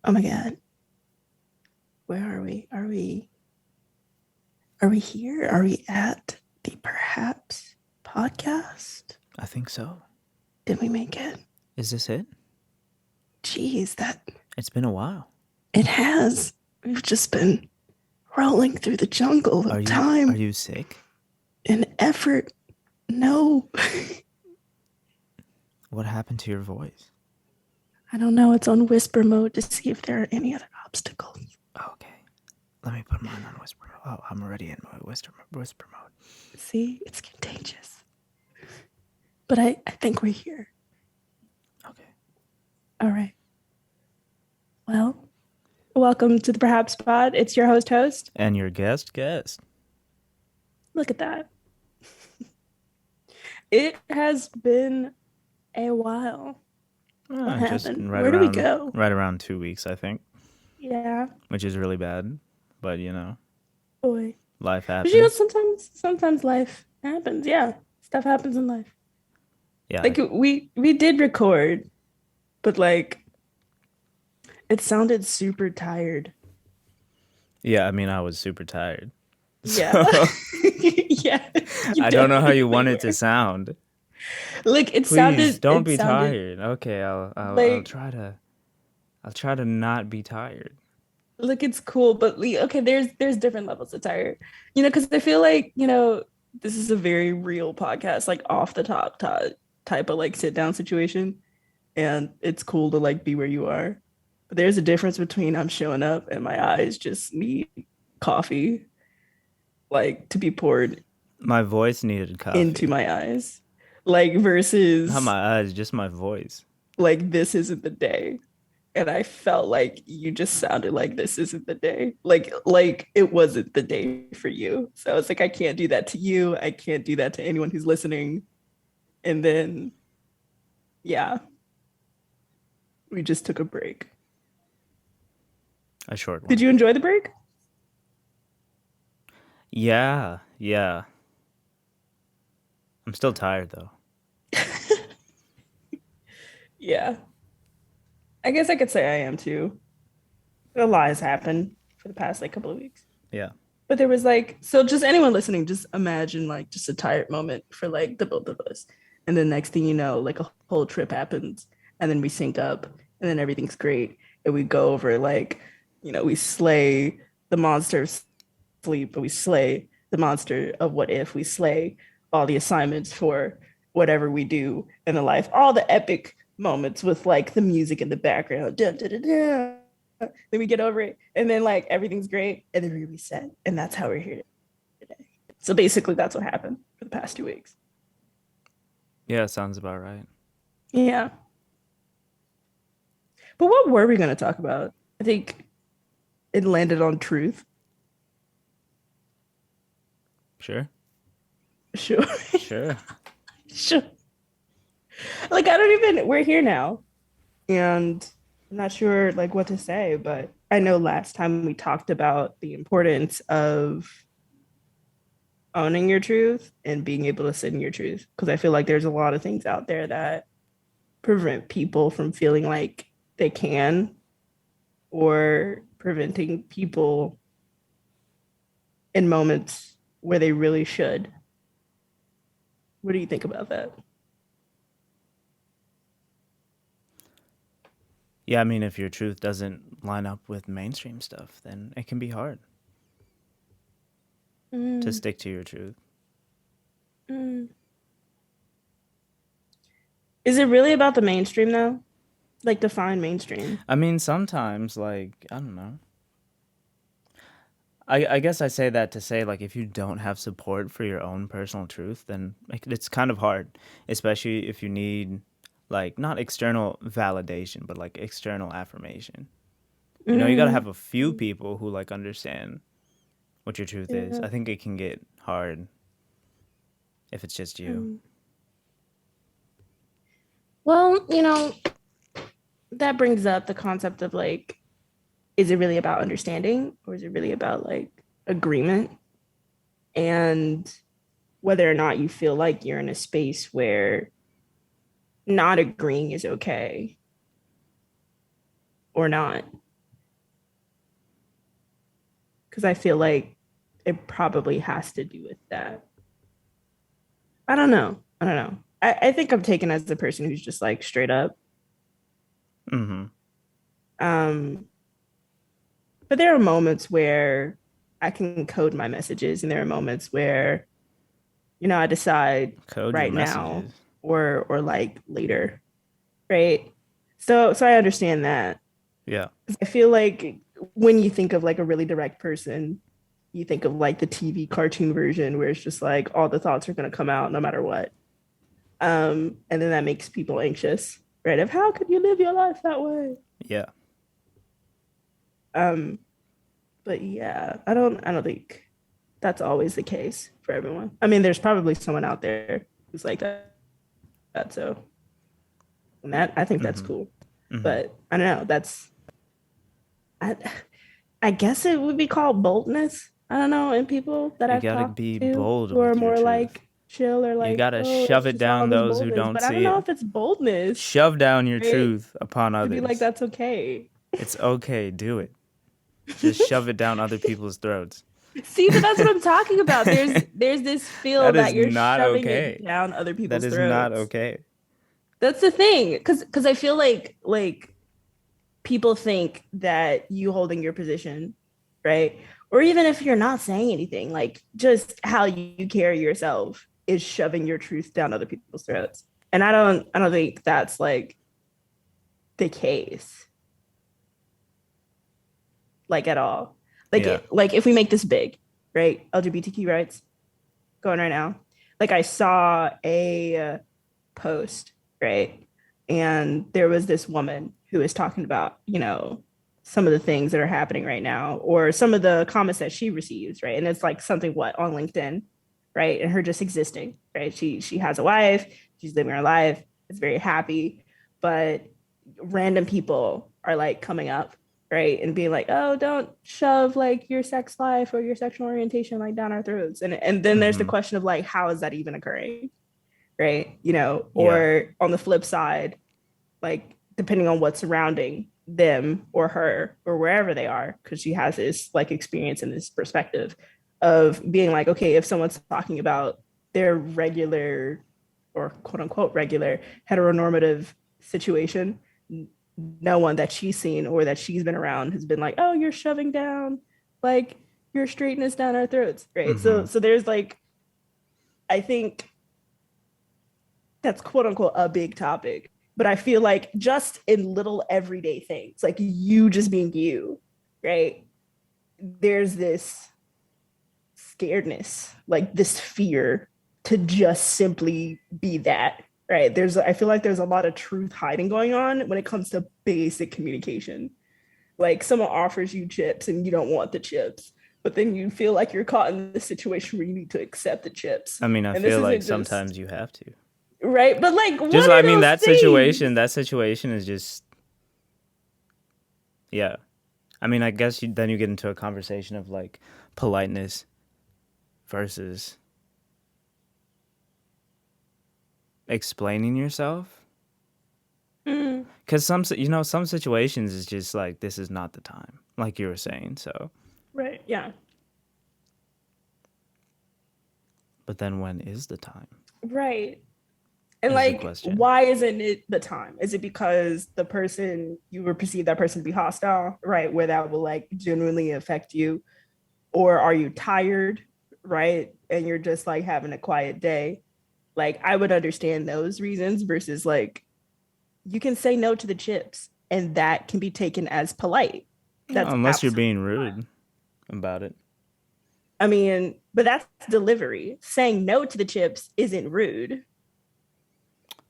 Oh my God. Where are we? Are we here? Are we at the Perhaps podcast? I think so. Did we make it? Is this it? Jeez, that It's been a while. it has. We've just been rolling through the jungle Are of you are time you sick? and effort. No. What happened to your voice? I don't know. It's on whisper mode to see if there are any other obstacles. Okay. Let me put mine on whisper mode. Oh, I'm already in my whisper mode. See, it's contagious. But I think we're here. Okay. All right. Well, welcome to the Perhaps Pod. It's your host. And your guest? Look at that. It has been a while. What Just happened? Where do we go? right around 2 weeks, I think, Yeah, which is really bad. But boy. life But happens. sometimes life happens. Yeah, stuff happens in life. Yeah. Like we did record, but like it sounded super tired. Yeah, I mean, I was super tired. Yeah. So Yeah, you I don't know how you definitely want it to were. sound. Like Please don't it be sounded tired. Okay, I'll like try to not be tired. look, it's cool, but okay, there's different levels of tired. Because I feel like, this is a very real podcast, like off the top type of like sit down situation. And it's cool to like be where you are. But there's a difference between I'm showing up and my eyes just need coffee, like to be poured My voice needed into coffee. my eyes. Like Not versus my eyes, just my voice. like this isn't the day. And I felt like you just sounded like this isn't the day. Like it wasn't the day for you. So I was like, I can't do that to you. I can't do that to anyone who's listening. And then yeah, we just took a break. A short Did one. you enjoy the break? Yeah. I'm still tired though. Yeah. I guess I could say I am too. A lot has happened for the past like couple of weeks. Yeah. But there was like, so just anyone listening, just imagine like just a tired moment for like the both of us. And then next thing you know, like a whole trip happens and then we sync up and then everything's great. And we go over like, we slay the monster of sleep, but we slay the monster of what if, we slay all the assignments for whatever we do in the life, all the epic moments with like the music in the background. Dun, dun, dun, dun. Then we get over it, and then like everything's great, and then we reset, and that's how we're here today. So basically, that's what happened for the past 2 weeks. Yeah, sounds about right. Yeah, but what were we going to talk about? I think it landed on truth. Sure. Sure, Sure. sure. Like I don't even. We're here now, and I'm not sure like what to say, but I know last time we talked about the importance of owning your truth and being able to sit in your truth because I feel like there's a lot of things out there that prevent people from feeling like they can or preventing people in moments where they really should. What do you think about that? Yeah, I mean, if your truth doesn't line up with mainstream stuff, then it can be hard to Mm, stick to your truth. mm. Is it really about the mainstream though? Like define mainstream. I mean, sometimes, I don't know. I guess I say that to say, like, if you don't have support for your own personal truth, then it's kind of hard, especially if you need, like, not external validation, but like external affirmation. You got to Mm, have a few people who, like, understand what your truth is. yeah. I think it can get hard if it's just you. Mm. Well, that brings up the concept of like, is it really about understanding or is it really about like agreement? And whether or not you feel like you're in a space where not agreeing is okay or not. because I feel like it probably has to do with that. I don't know. I don't know. I think I'm taken as the person who's just like straight up. Mm-hmm. Um, but there are moments where I can code my messages, and there are moments where, I decide Code your right now messages. or like later, right? So I understand that. Yeah. I feel like when you think of like a really direct person, you think of like the TV cartoon version where it's just like all the thoughts are going to come out no matter what. And then that makes people anxious, right? Of how could you live your life that way? Yeah. Um, but yeah, I don't think that's always the case for everyone. I mean, there's probably someone out there who's like that. So, and that I think that's Mm-hmm. cool. Mm-hmm. But I don't know. I, I guess it would be called boldness. I don't know. And people that You I've gotta talked be to bold who are with your more truth. like chill or You like, gotta oh, shove it's it just all down this those who boldness. don't But I see don't know it. if it's boldness, Shove down your right? truth upon To be like, others. that's okay. It's okay. Do it. Just shove it down other people's throats. See, but that's what I'm talking about. There's this feel That that is you're not shoving it okay. down other That people's is not throats. okay. That's the thing. Cause I feel like people think that you holding your position, right? Or even if you're not saying anything, like just how you carry yourself is shoving your truth down other people's throats. And I don't think that's like the case, like at all. Yeah. Like if we make this big, right? LGBTQ rights going right now. Like I saw a post, right? And there was this woman who was talking about, some of the things that are happening right now or some of the comments that she receives, right? And it's like something what on LinkedIn, right? And her just existing, right? She has a wife, she's living her life, is very happy, but random people are like coming up, right? And being like, oh, don't shove like your sex life or your sexual orientation like down our throats. And then there's the Mm-hmm. question of like, how is that even occurring? Right? Yeah. Or on the flip side, like depending on what's surrounding them or her or wherever they are, because she has this like experience and this perspective of being like, okay, if someone's talking about their regular or quote unquote regular heteronormative situation, no one that she's seen or that she's been around has been like, oh, you're shoving down like your straightness down our throats, right? Mm-hmm. So there's like, I think that's quote unquote a big topic. But I feel like just in little everyday things, like you just being you, right? There's this scaredness, like this fear to just simply be that, right? I feel like there's a lot of truth hiding going on when it comes to basic communication. Like someone offers you chips and you don't want the chips, but then you feel like you're caught in this situation where you need to accept the chips. I mean, I And this feel like isn't just sometimes you have to. right, but like, what Just, I are mean, those things? that situation is just, yeah. I mean, I guess then you get into a conversation of like politeness versus explaining yourself. Mm, Because some situations is just like, this is not the time, like you were saying. So, right, yeah, but then when is the time right. And is the like, question. why isn't it the time? Is it because the person you would perceive that person to be hostile, right? Where that will like genuinely affect you, or are you tired, right? And you're just like having a quiet day. Like, I would understand those reasons versus like you can say no to the chips, and that can be taken as polite. That's Unless you're absolutely being fine. rude about it. I mean, but that's delivery. Saying no to the chips isn't rude.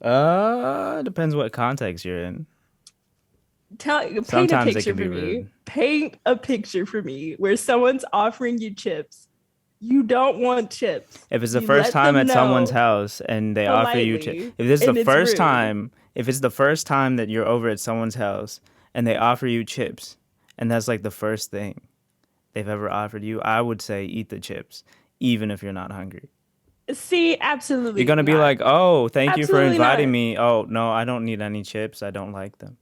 Depends what context you're in. Paint a Sometimes it picture can for be me. rude. Paint a picture for me where someone's offering you chips. You don't want chips. If it's the You first let time them at someone's know house and they offer you politely, if this is the and it's first rude. time, if it's the first time that you're over at someone's house and they offer you chips, and that's like the first thing they've ever offered you, I would say eat the chips, even if you're not hungry. See, You're absolutely gonna be not. like, "Oh, thank you for Absolutely inviting not. me." Oh no, I don't need any chips. I don't like them.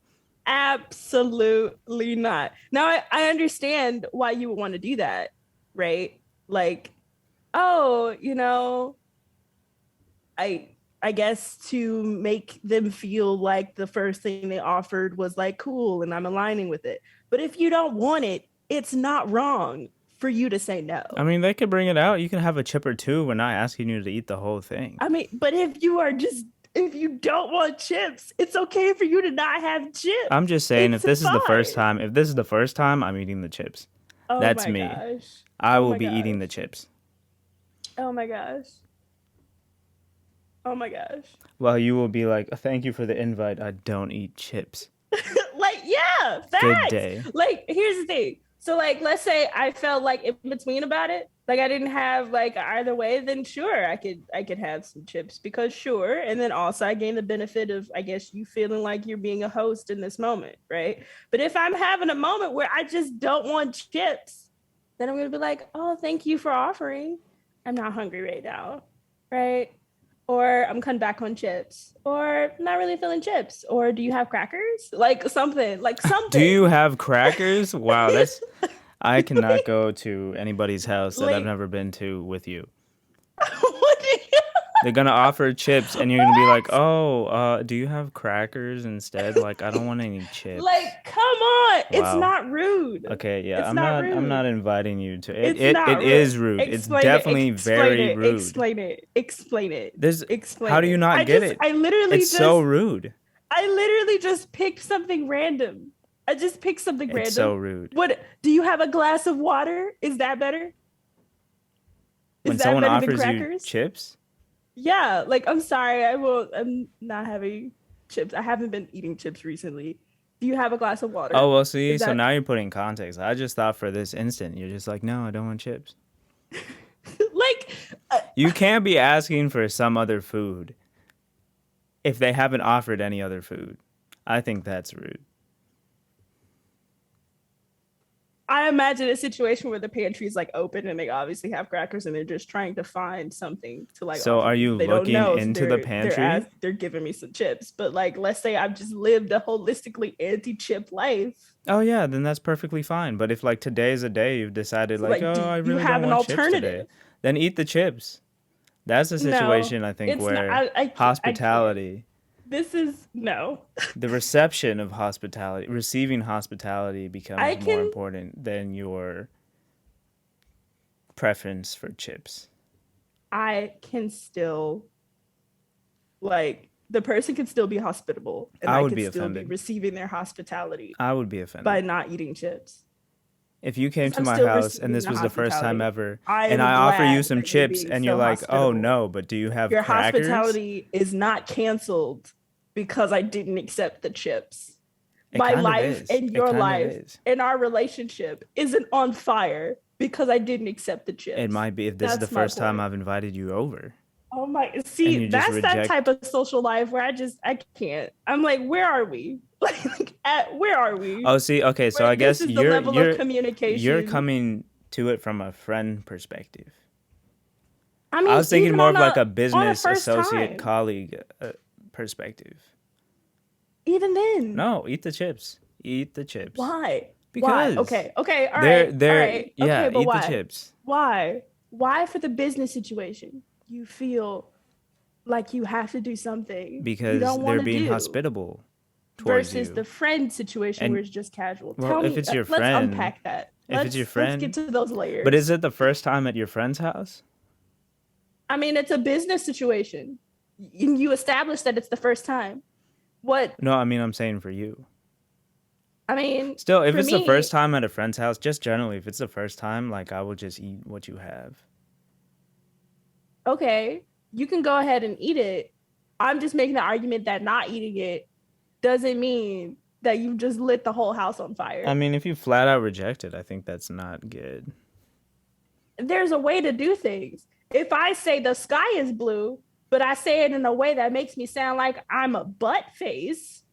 Absolutely not. Now I understand why you would want to do that, right? Like, oh, I I guess to make them feel like the first thing they offered was like cool and I'm aligning with it. But if you don't want it, it's not wrong for you to say no. I mean, they could bring it out. You can have a chip or two. We're not asking you to eat the whole thing. I mean, but if you don't want chips, it's okay for you to not have chips. I'm just saying, if It's this is the first fine. time, if this is the first time, I'm eating the chips. Oh That's my me. gosh. I Oh will my be eating the gosh. chips. Oh my gosh. Oh my gosh. Well, you will be like, thank you for the invite. I don't eat chips. Like, yeah, Good facts. day. Like, here's the thing. So, like, let's say I felt like in between about it, like I didn't have like either way, then sure, I could have some chips because sure. And then also I gain the benefit of I guess you feeling like you're being a host in this moment, right? But if I'm having a moment where I just don't want chips, then I'm gonna be like, oh, thank you for offering. I'm not hungry right now, right? Or I'm cutting back on chips, or I'm not really feeling chips, or do you have crackers? Like Do you something. have crackers? Wow, that's. I cannot Like, go to anybody's house that I've like, never been to with you. what do you, They're gonna offer chips, and you're gonna be like, what? "Oh, do you have crackers instead? Like, I don't want any chips." Like, come on. It's Wow. not rude. Okay, yeah, It's I'm not not. I'm not rude. inviting you to it. It's It not rude. is rude. It's Explain it. definitely Explain very it. rude. Explain it. Explain it. There's. How Explain do you it. not get it? It's so rude. I literally just picked something random. I just picked something It's so random. rude. What do you have a glass of water? Is that better? Is When that someone better than offers you crackers? chips, Yeah, like I'm sorry, I'm not having chips. I haven't been eating chips recently. Do you have a glass of oh water? well, see, Is so that now you're putting context. I just thought for this instant, you're just like, no, I don't want chips. like uh, You can't be asking for some other food if they haven't offered any other food. I think that's rude. I imagine a situation where the pantry is like open and they obviously have crackers and they're just trying to find something to like So offer are me, you but they don't looking know. So into the pantry? they're giving me some chips. But like let's say I've just lived a holistically anti-chip life. Oh yeah, then that's perfectly fine. But if like today's a day you've decided So like, like oh, do I you really have don't an want chips today, alternative? then eat the chips. That's a No, situation I think it's not where I can't. hospitality, This is no. the reception of hospitality, receiving hospitality I becomes more can important than your preference for chips. I can still like the person can still be hospitable and I I would could be still be offended. receiving their hospitality I would be by offended. not eating chips. If you came Because to I'm my still house and receiving this the was the first time hospitality. ever, I and am I offer you glad some that you're chips being and you're so like, oh hospitable. no, but do you have Your crackers? hospitality is not canceled because I didn't accept the chips. It My kind of life is. and It your kind of life is. and our relationship isn't on fire because I didn't accept the It chips. might be if this is the That's my first time point. I've invited you over Oh my, and see, you just that's that reject. type of social life where I can't. I'm like, where are we? Where are we? Oh, see, okay, so Where I this guess is the level of you're communication. coming to it from a friend perspective. I I mean, was thinking even more of like a on a business first associate time, colleague perspective. even then, No, eat the chips. Eat the chips. why? Why? Because Okay, okay, all they're right, yeah, okay, but eat the why? chips Why? Why for the business situation? You feel like you have to do something you because don't they're want to being do hospitable towards versus the you. friend situation where And it's just casual. well, Tell if me, it's your let's friend, unpack that. if it's your Let's get friend, to those but is layers. it the first time at your friend's house? I mean, it's a business situation. You establish that it's the first time. What No, I mean I'm saying for you. I mean, Still, if for it's the first me, time at a friend's house, just generally, if it's the first time, like I will just eat what you have. okay, you can go ahead and eat it. I'm just making the argument that not eating it doesn't mean that you just lit the whole house on I fire. mean, if you flat out reject it, I think that's not good. There's a way to do things. If I say the sky is blue, but I say it in a way that makes me sound like I'm a butt face,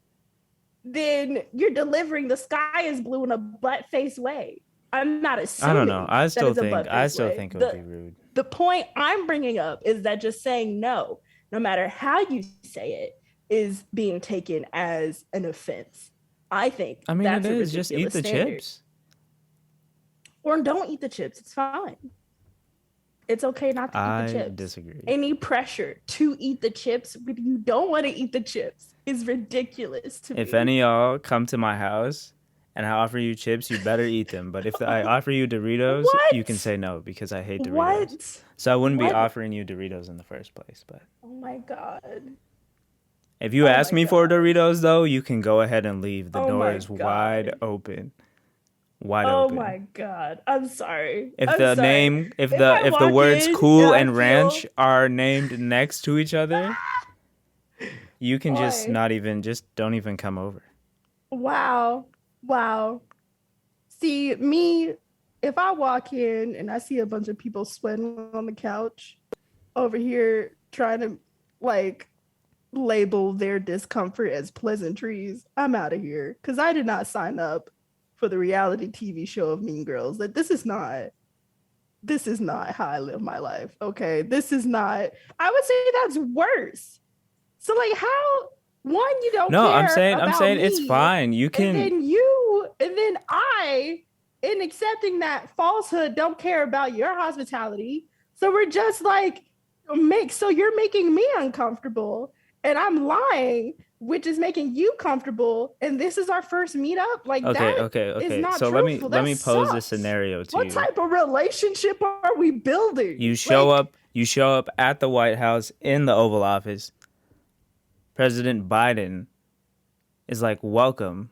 then you're delivering the sky is blue in a butt face way. I'm not I don't know. assuming that it's a butt I face still way. think it would be rude. The point I'm bringing up is that just saying no, no matter how you say it, is being taken as an offense. I think I mean, it that's a is. Just eat ridiculous the standard. chips. Or don't eat the chips. It's fine. It's okay not to eat the I chips. disagree. Any pressure to eat the chips when you don't want to eat the chips is ridiculous to If me. any of y'all come to my house and I offer you chips, you better eat them. But if I offer you Doritos, you can What? say no because I hate Doritos. What? So I wouldn't be What? offering you Doritos in the first place. But Oh my God. if you Oh ask my me for God. Doritos, though, you can go ahead and leave. The Oh door my is wide God. open. Wide Oh open. my God. I'm sorry. If I'm the sorry. name, If I if the walk words in and cool I and ranch feel, are named next to each other, you can just boy, not even, just don't even come over. wow. Wow. See, me, if I walk in and I see a bunch of people sweating on the couch over here trying to like label their discomfort as pleasantries, I'm out of here because I did not sign up for the reality TV show of Mean Girls. Like this is not how I live my life. Okay, this is not. I would say that's worse. So like, how one you don't No, care I'm about saying it's me, fine. You and can, then you, and then I, in accepting that falsehood, don't care about your hospitality. So we're just like make. So you're making me uncomfortable, and I'm lying, which is making you comfortable. And this is our first meetup. Like okay, that okay, is okay. not So truthful. let That me pose this sucks. scenario to What you. type of relationship are we building? Like, You show up at the White House in the Oval Office. President Biden is like, "Welcome,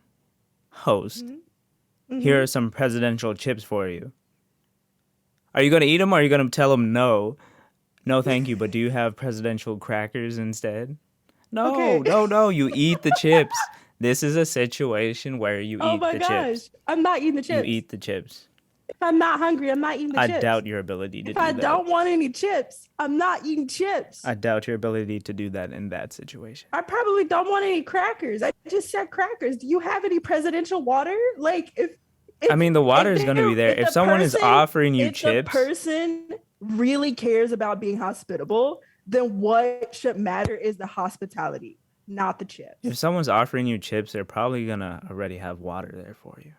host. mm-hmm, Here mm-hmm. are some presidential chips for you. Are you going to eat them or are you going to tell him no? No, thank you, but do you have presidential crackers instead? Okay. No, no, no. You eat the chips. This is a situation where you Oh eat my the gosh. chips. I'm not eating the You chips. eat the chips. If I'm not hungry, I'm not eating the I chips. doubt your ability to If do I that. don't want any chips, I'm not eating chips. I doubt your ability to do that in that situation. I probably don't want any crackers. I just said crackers. Do you have any presidential water? Like I mean, the water is going to be there. if If the someone is offering you if the chips, person really cares about being hospitable, then what should matter is the hospitality, not the if chips. someone's offering you chips, they're probably going to already have water there for you.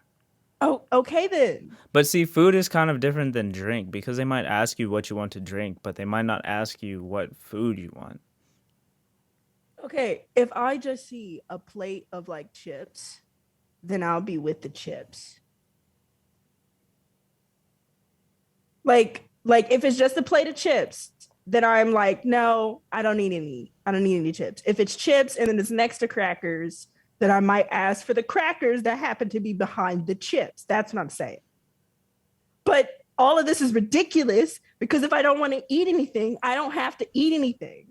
Oh, okay then. But see, food is kind of different than drink because they might ask you what you want to drink, but they might not ask you what food you want. Okay, if I just see a plate of like chips, then I'll be with the chips. Like if it's just a plate of chips, then I'm like, no, I don't need any. I don't need any chips. If it's chips and then it's next to crackers, then I might ask for the crackers that happen to be behind the chips. That's what I'm saying. But all of this is ridiculous because if I don't want to eat anything, I don't have to eat anything.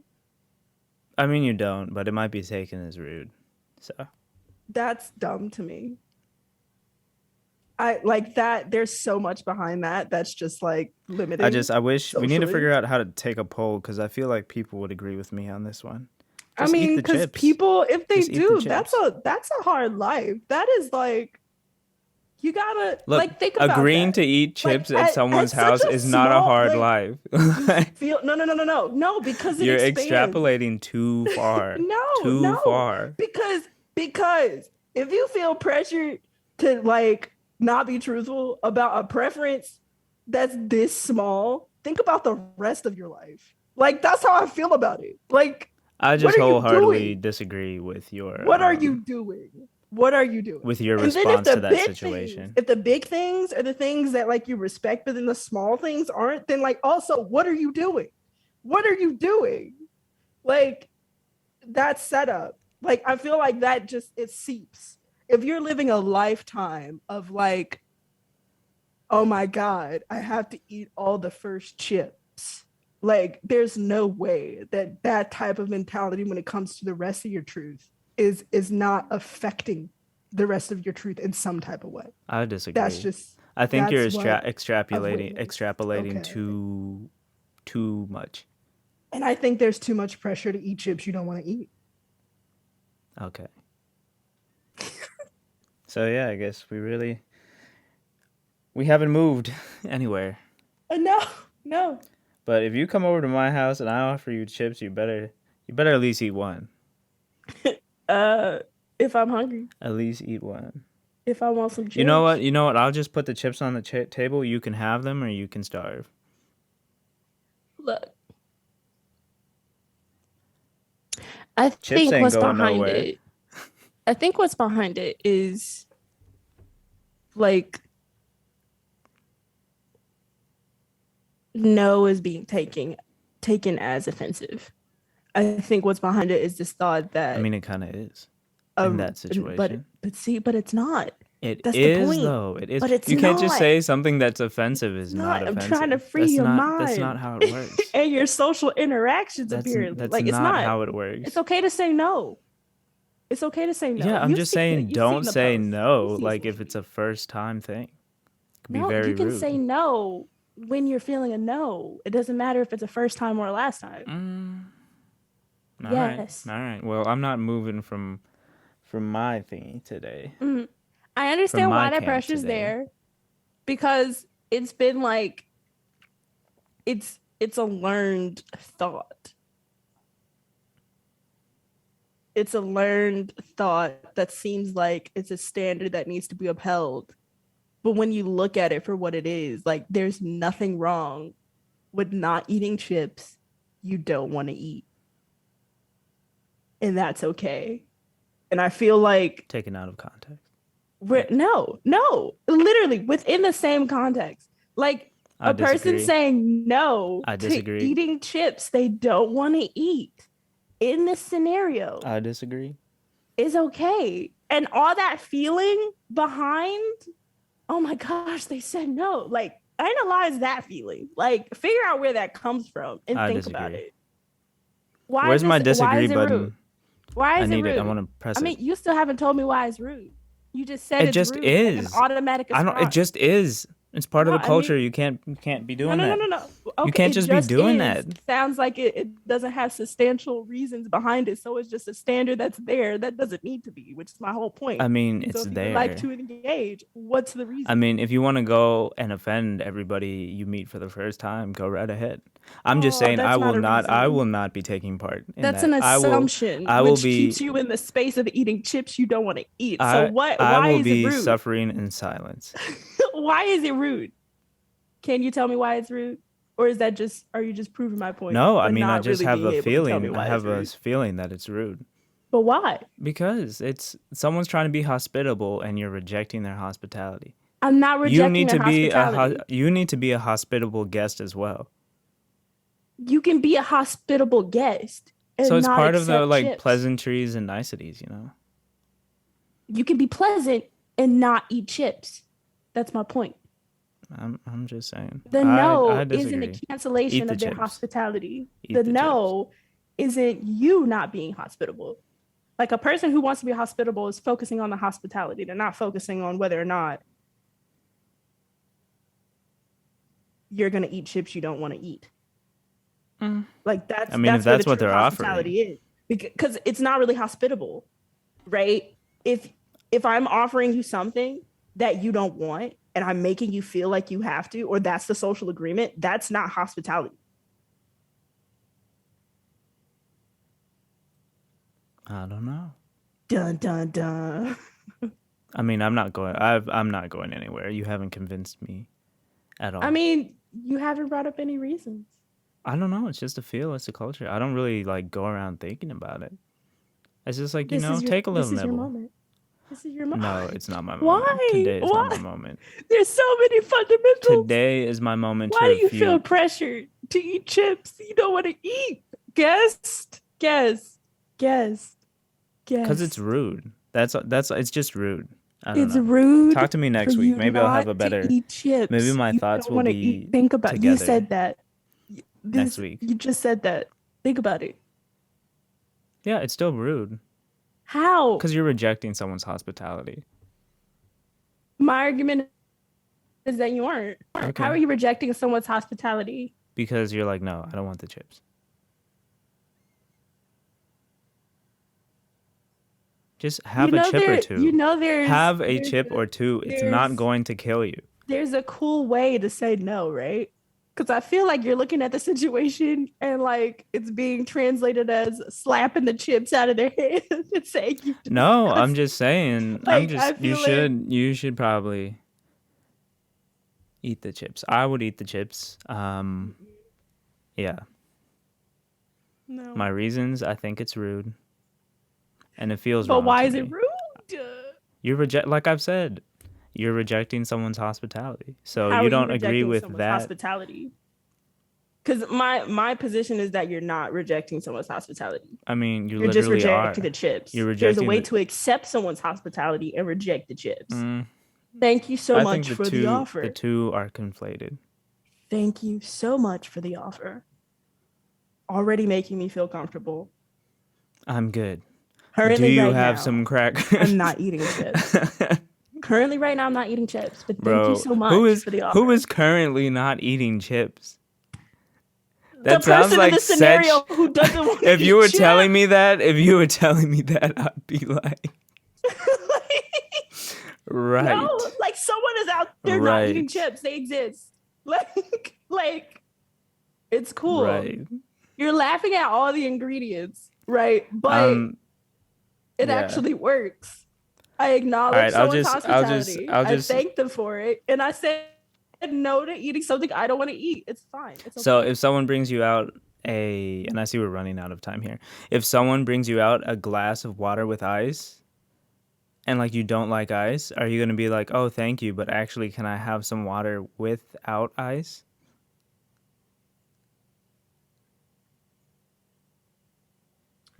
I mean, you don't, but it might be taken as rude. So, That's dumb to me. I like that. There's so much behind that. That's just like limiting I wish we need to socially. figure out how to take a poll because I feel like people would agree with me on this one. I Just eat mean, the because chips. people, if they Just eat the do, chips. that's a hard life. That is like you gotta Look, like think about agreeing that. to eat Like chips at at someone's such house a is not a small hard like life. you feel no because it You're expands. extrapolating too far. Too No, far. because if you feel pressured to like not be truthful about a preference that's this small, think about the rest of your life. Like that's how I feel about it. Like, I what just are you wholeheartedly doing? disagree What are you doing? What are you doing? with your And then if response the to that big things, situation. if the big things are the things that like you respect, but then the small things aren't, then like also, what are you doing? What are you doing? Like that setup. Like I feel like that just it seeps. If you're living a lifetime of like, oh my God, I have to eat all the first chips. Like there's no way that that type of mentality when it comes to the rest of your truth is not affecting the rest of your truth in some type of way. I That's disagree. just I think you're that's what I've witnessed. extrapolating Okay. too much. And I think there's too much pressure to eat chips you don't want to eat. Okay. So yeah, I guess we haven't moved anywhere. No, no. But if you come over to my house and I offer you chips, you better at least eat one. Uh if I'm hungry, At least eat one. if I want some You know what? chips. You know what? I'll just put the chips on the table. You can have them, or you can starve. Look, I Chips think ain't what's going behind nowhere. it, I think what's behind it is like no is being taken as offensive. I think what's behind it is this thought I that mean, it kind of is in that situation. but see, but it's not. It That's the is point. though. It is. But it's You can't just not. say something that's offensive It's is not not. I'm trying to offensive. free your That's not mind how it works. and your social interactions apparently. That's Like it's not not. how it It's works. okay to say no. It's okay to say no. Yeah, I'm just saying You've don't seen the say post. no You've seen like social if it's a media. first time thing. It could be No, you very can say rude. no when you're feeling a no. It doesn't matter if it's a first time or a last time. Mm, all right. Yes. All right. Well, I'm not moving from my thingy today. Mm. I From understand my why that camp pressure's today. there because it's been like it's a learned thought. It's a learned thought that seems like it's a standard that needs to be upheld. But when you look at it for what it is, like there's nothing wrong with not eating chips you don't want to eat. And that's okay. And I feel like Taken out of context. we're no, literally within the same context. Like I a person disagree. saying no I to disagree. eating chips they don't want to eat in this scenario I disagree. is okay. And all that feeling behind, oh my gosh, they said no. Like, analyze that feeling. Like, figure out where that comes from and I think about disagree. it. Why is Where's my this? Why disagree is it rude? button? Why I is it need it. I rude? want to I press it. mean, you still haven't told me why it's rude. You just said It it's just rude, like an is. automatic I don't. It response. just is. It's part of No, the I mean, culture. You can't be no, doing no, no, that. no, no. You Okay, can't it just be just doing is. that. Sounds like it doesn't have substantial reasons behind it. So it's just a standard that's there that doesn't need to be, which is my whole I point. mean, So it's if you would like there. to engage, what's the I reason? mean, if you want to go and offend everybody you meet for the first time, go right ahead. I'm just Oh, saying that's not a I will reason. not be taking part in That's that. an assumption, I will which keeps be you in the space of eating chips you don't want to eat. So I what? I Why will is it be rude? suffering in silence. Why is it rude? Can you tell me why it's rude? Or is that just are you just proving my point, No, I but mean I not just really have being a able to tell me feeling. I why it's have a rude? feeling that it's rude But why? because it's someone's trying to be hospitable and you're rejecting their hospitality. I'm not rejecting their hospitality. You need to be a hospitable guest as well. You can be a hospitable guest So and it's not part of the accept like chips. pleasantries and niceties. You can be pleasant and not eat chips. That's my point. I'm just saying. The I no isn't a disagree. Eat cancellation the of their chips. hospitality. Eat The the chips. no isn't you not being hospitable. Like a person who wants to be hospitable is focusing on the hospitality. They're not focusing on whether or not you're going to eat chips you don't want to eat. Mm. Like I mean, if that's where the that's what true they're offering. hospitality is. Because it's not really hospitable, right? If I'm offering you something that you don't want and I'm making you feel like you have to, or that's the social agreement, that's not hospitality. I don't know. Dun dun dun. I mean, I'm not going anywhere. You haven't convinced me at I all. mean, you haven't brought up any reasons. I don't know. It's just a feel. It's a culture. I don't really like go around thinking about it. It's just like take a little This is your nibble. moment. This is your moment. No, it's not my moment. Why? Today is not my Why? moment. There's so many fundamentals. Today is my moment to Why do you feel refute. pressured to eat chips you don't want to eat? Guess. Because it's rude. That's it's just rude. I don't It's know. rude Talk to me for next week. you Maybe I'll have not a to better. eat Maybe chips my you thoughts don't will want to eat. be Think about you together said that. next week. You just said that. Think about it. Yeah, it's still rude How? because you're rejecting someone's hospitality. My argument is that you aren't. How are Okay. you rejecting someone's hospitality? Because you're like, no, I don't want the chips. Just have a chip or two. There's Have a chip or two. It's not going to kill you. there's a cool way to say no, right? Because I feel like you're looking at the situation and like it's being translated as slapping the chips out of their hands and saying you No, I'm disgust. just saying. Like I You feel like should probably eat the chips. I would eat the chips. Yeah. My no. reasons, I think it's rude and it feels But wrong why to is it me. rude? You reject, like I've said, you're rejecting someone's hospitality. So How you are you don't agree rejecting with someone's that. hospitality? Because my position is that you're not rejecting someone's hospitality. I mean, you You're just literally rejecting are. the chips. You're There's a rejecting way the. to accept someone's hospitality and reject the chips. Mm, Thank you so I think much for the the offer. two are conflated. Thank you so much for the offer. Already making me feel comfortable. I'm good. Do Currently, you right have now, some I'm crackers? not eating chips. Currently, right now, I'm not eating chips, but thank you Bro, so much for the who offer. is currently not eating chips? The That sounds person in like the such. scenario who doesn't want to If you eat were telling chips. me that, I'd be like, right, No, like someone is out there not eating right, chips. They exist. Like it's cool. right. You're laughing at all the ingredients, right? But Um, it yeah. actually works. I All acknowledge right, someone's hospitality. I'll I just. thank them for it. And I said no to eating something I don't want to eat. It's fine. It's So okay. if someone brings you out and I see we're running out of time here. If someone brings you out a glass of water with ice, and like you don't like ice, are you gonna be like, "Oh, thank you," but actually, can I have some water without ice?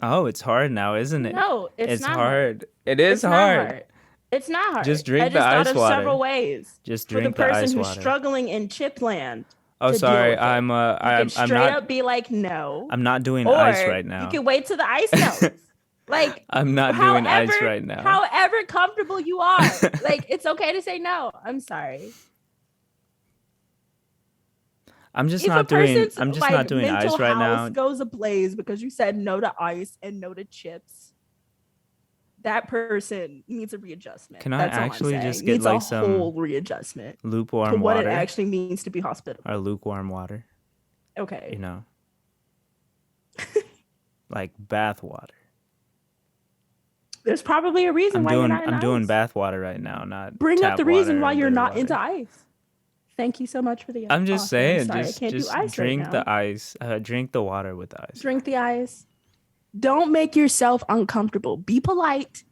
Oh, it's hard now, isn't it? No, it's It's not hard. hard. It is It's not hard. hard. It's not hard. Just I drink the just thought ice of several water. ways Just for the drink the person ice who's water. struggling in Chipland Oh, to deal sorry. with it. You can straight up be like, no, I'm not doing ice or right you now. can wait till the ice melts. Like, I'm not doing however, ice right now. however comfortable you are, like it's okay to say no. I'm sorry. If a person's I'm just not like doing mental ice right house now. goes ablaze because you said no to ice and no to chips, that person needs a readjustment. Can I That's all I'm actually just saying. get Needs a like some whole readjustment to lukewarm what it water actually means to be hospitable. or lukewarm water, you Okay. know, like bath water. There's probably a reason why you're not in I'm doing ice. bath water right now, not Bring up tap the reason water why or you're bitter not into water. ice. Thank you so much for the I'm just offer. I'm saying, sorry, I can't do just ice right drink now. the ice. Drink the water with the ice. Drink the ice. Don't make yourself uncomfortable. Be polite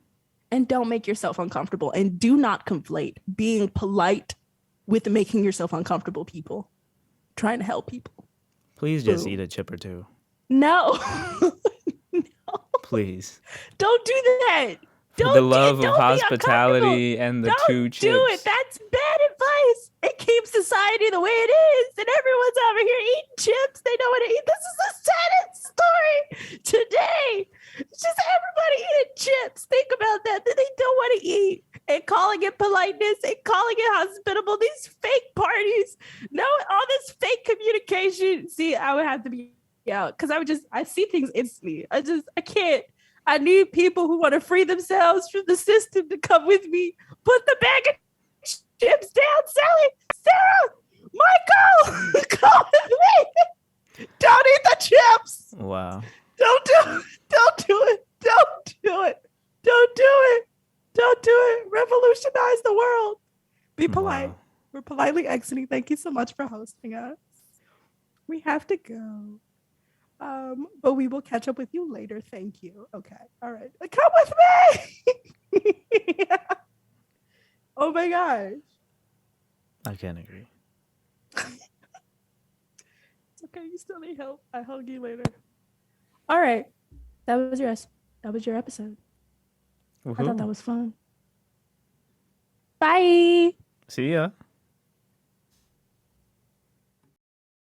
and don't make yourself uncomfortable. And do not conflate being polite with making yourself uncomfortable, people. Trying to help people. Please just Boo. eat a chip or two. No. No. Please. Don't do that. For the love of Don't be uncomfortable. hospitality and the Don't two do it. chips. That's bad advice. It keeps society the way it is. And everyone's over here eating chips. They know what to eat. This is the saddest story today. It's just everybody eating chips. Think about that they don't want to eat. And calling it politeness and calling it hospitable. These fake parties. No, all this fake communication. See, I would have to be out because I see things instantly. I can't. I need people who want to free themselves from the system to come with me. Put the bag of chips down, Sally. Sarah, Michael, come with me. Don't eat the chips. Wow. Don't do it. Don't do it. Don't do it. Don't do it. Don't do it. Revolutionize the world. Be polite. Wow. We're politely exiting. Thank you so much for hosting us. We have to go. But we will catch up with you later. Thank you. Okay. All right. Come with me. Yeah. Oh my gosh. I can't agree. It's okay. You still need help. I hug you later. All right. That was your episode. I thought that was fun. Bye. See ya.